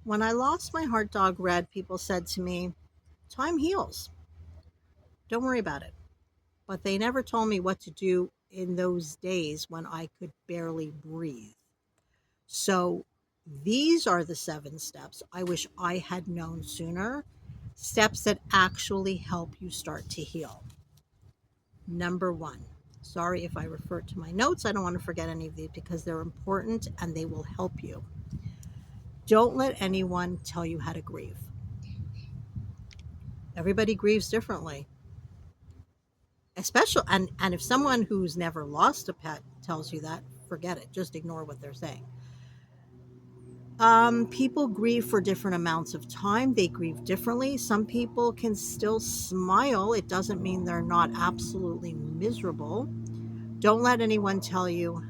When I lost my heart dog Red, people said to me, time heals. Don't worry about it. But they never told me what to do in those days when I could barely breathe. So these are the 7 steps I wish I had known sooner. Steps that actually help you start to heal. Number one, sorry if I refer to my notes. I don't want to forget any of these because they're important and they will help you. Don't let anyone tell you how to grieve. Everybody grieves differently. Especially, and if someone who's never lost a pet tells you that, forget it. Just ignore what they're saying. People grieve for different amounts of time. They grieve differently. Some people can still smile. It doesn't mean they're not absolutely miserable. Don't let anyone tell you,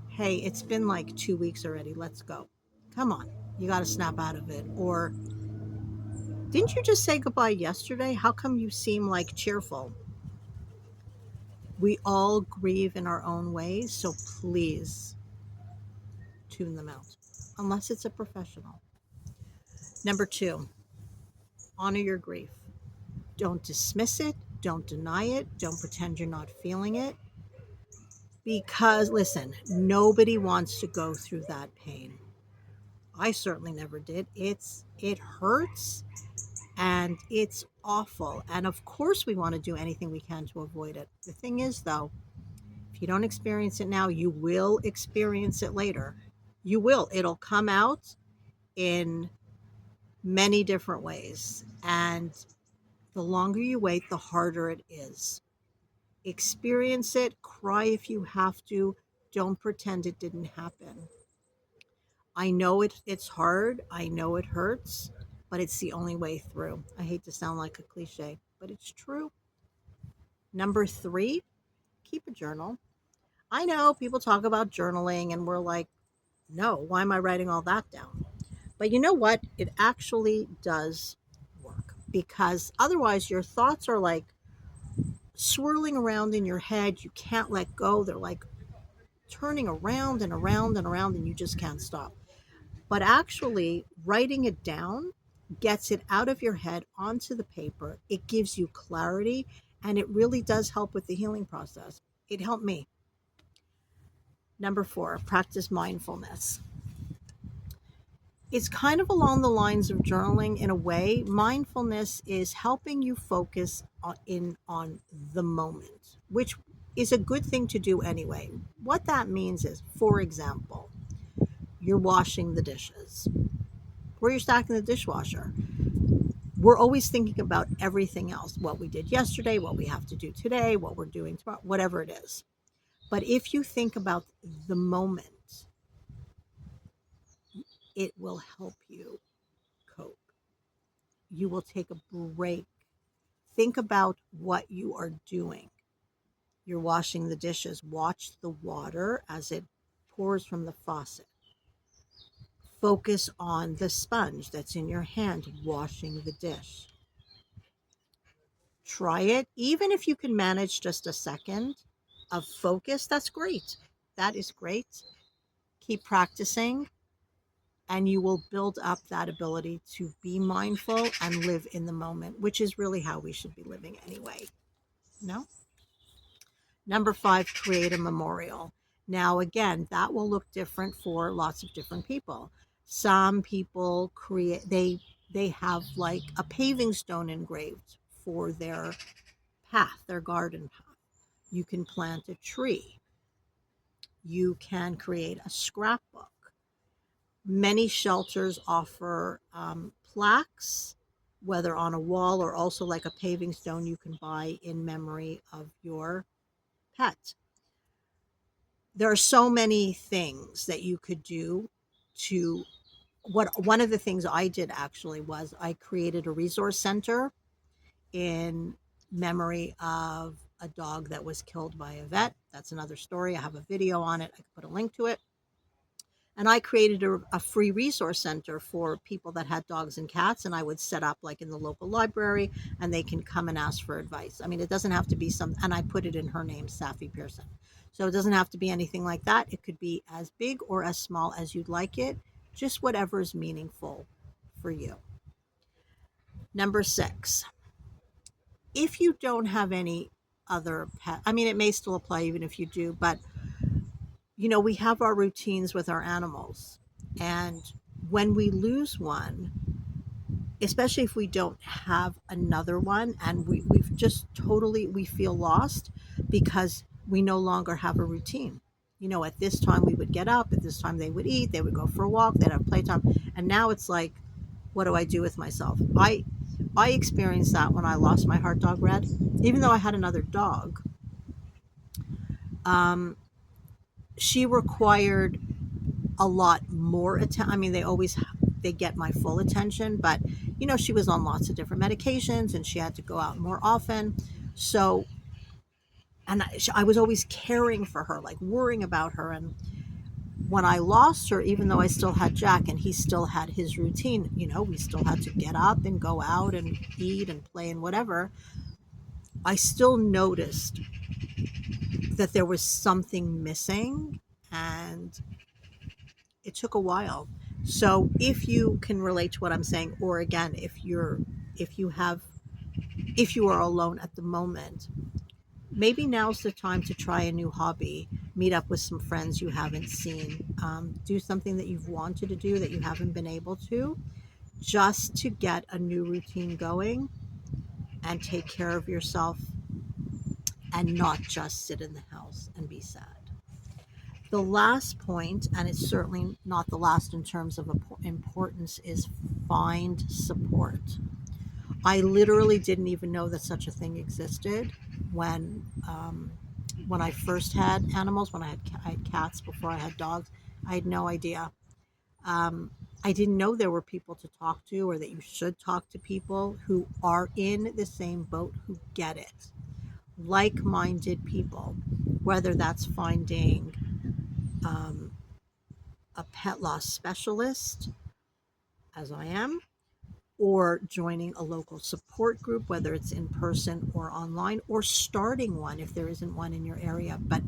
hey, it's been like 2 weeks already. Let's go. Come on. You got to snap out of it. Or, didn't you just say goodbye yesterday? How come you seem like cheerful? We all grieve in our own ways. So please tune them out, unless it's a professional. Number two, honor your grief. Don't dismiss it. Don't deny it. Don't pretend you're not feeling it. Because, listen, nobody wants to go through that pain. I certainly never did. It hurts and it's awful. And of course we want to do anything we can to avoid it. The thing is though, if you don't experience it now, you will experience it later. You will. It'll come out in many different ways. And the longer you wait, the harder it is. Experience it, cry if you have to. Don't pretend it didn't happen. I know it's hard. I know it hurts, but it's the only way through. I hate to sound like a cliche, but it's true. Number three, keep a journal. I know people talk about journaling and we're like, no, why am I writing all that down? But you know what? It actually does work because otherwise your thoughts are like swirling around in your head. You can't let go. They're like turning around and around and around, and you just can't stop. But actually, writing it down gets it out of your head onto the paper. It gives you clarity, and it really does help with the healing process. It helped me. Number four, practice mindfulness. It's kind of along the lines of journaling in a way. Mindfulness is helping you focus on the moment, which is a good thing to do anyway. What that means is, for example, you're washing the dishes or you're stacking the dishwasher. We're always thinking about everything else, what we did yesterday, what we have to do today, what we're doing tomorrow, whatever it is. But if you think about the moment, it will help you cope. You will take a break. Think about what you are doing. You're washing the dishes. Watch the water as it pours from the faucet. Focus on the sponge that's in your hand washing the dish. Try it. Even if you can manage just a second of focus, that's great. That is great. Keep practicing, and you will build up that ability to be mindful and live in the moment, which is really how we should be living anyway. No? Number five, create a memorial. Now, again, that will look different for lots of different people. Some people they have like a paving stone engraved for their path, their garden path. You can plant a tree. You can create a scrapbook. Many shelters offer plaques, whether on a wall or also like a paving stone you can buy in memory of your pet. There are so many things that you could do to what one of the things I did actually was I created a resource center in memory of a dog that was killed by a vet. That's another story. I have a video on it. I could put a link to it. And I created a free resource center for people that had dogs and cats. And I would set up like in the local library and they can come and ask for advice. I mean, it doesn't have to be and I put it in her name, Safi Pearson. So it doesn't have to be anything like that. It could be as big or as small as you'd like it, just whatever is meaningful for you. Number 6, if you don't have any other pet, I mean, it may still apply even if you do, but we have our routines with our animals. And when we lose one, especially if we don't have another one, and we've just totally, we feel lost because we no longer have a routine. At this time we would get up, at this time they would eat, they would go for a walk, they'd have playtime. And now it's like, what do I do with myself? I experienced that when I lost my heart dog Red. Even though I had another dog, um, she required a lot more attention. I mean, they get my full attention, but she was on lots of different medications and she had to go out more often. So, and I was always caring for her, like worrying about her. And when I lost her, even though I still had Jack and he still had his routine, we still had to get up and go out and eat and play and whatever. I still noticed that there was something missing, and it took a while. So if you can relate to what I'm saying, or again, if you have if you are alone at the moment, maybe now's the time to try a new hobby, meet up with some friends you haven't seen, do something that you've wanted to do that you haven't been able to, just to get a new routine going and take care of yourself and not just sit in the house and be sad. The last point, and it's certainly not the last in terms of importance, is find support. I literally didn't even know that such a thing existed when I first had animals. When I had cats before I had dogs, I had no idea. Um, I didn't know there were people to talk to, or that you should talk to people who are in the same boat, who get it, like-minded people. Whether that's finding um, a pet loss specialist, as I am, or joining a local support group, whether it's in person or online, or starting one if there isn't one in your area. But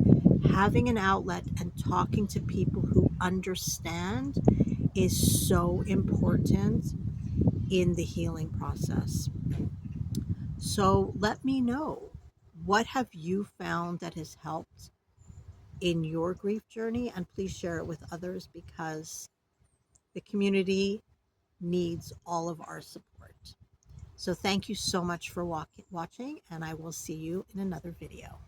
having an outlet and talking to people who understand is so important in the healing process. So let me know, what have you found that has helped in your grief journey? And please share it with others, because the community needs all of our support. So thank you so much for watching, and I will see you in another video.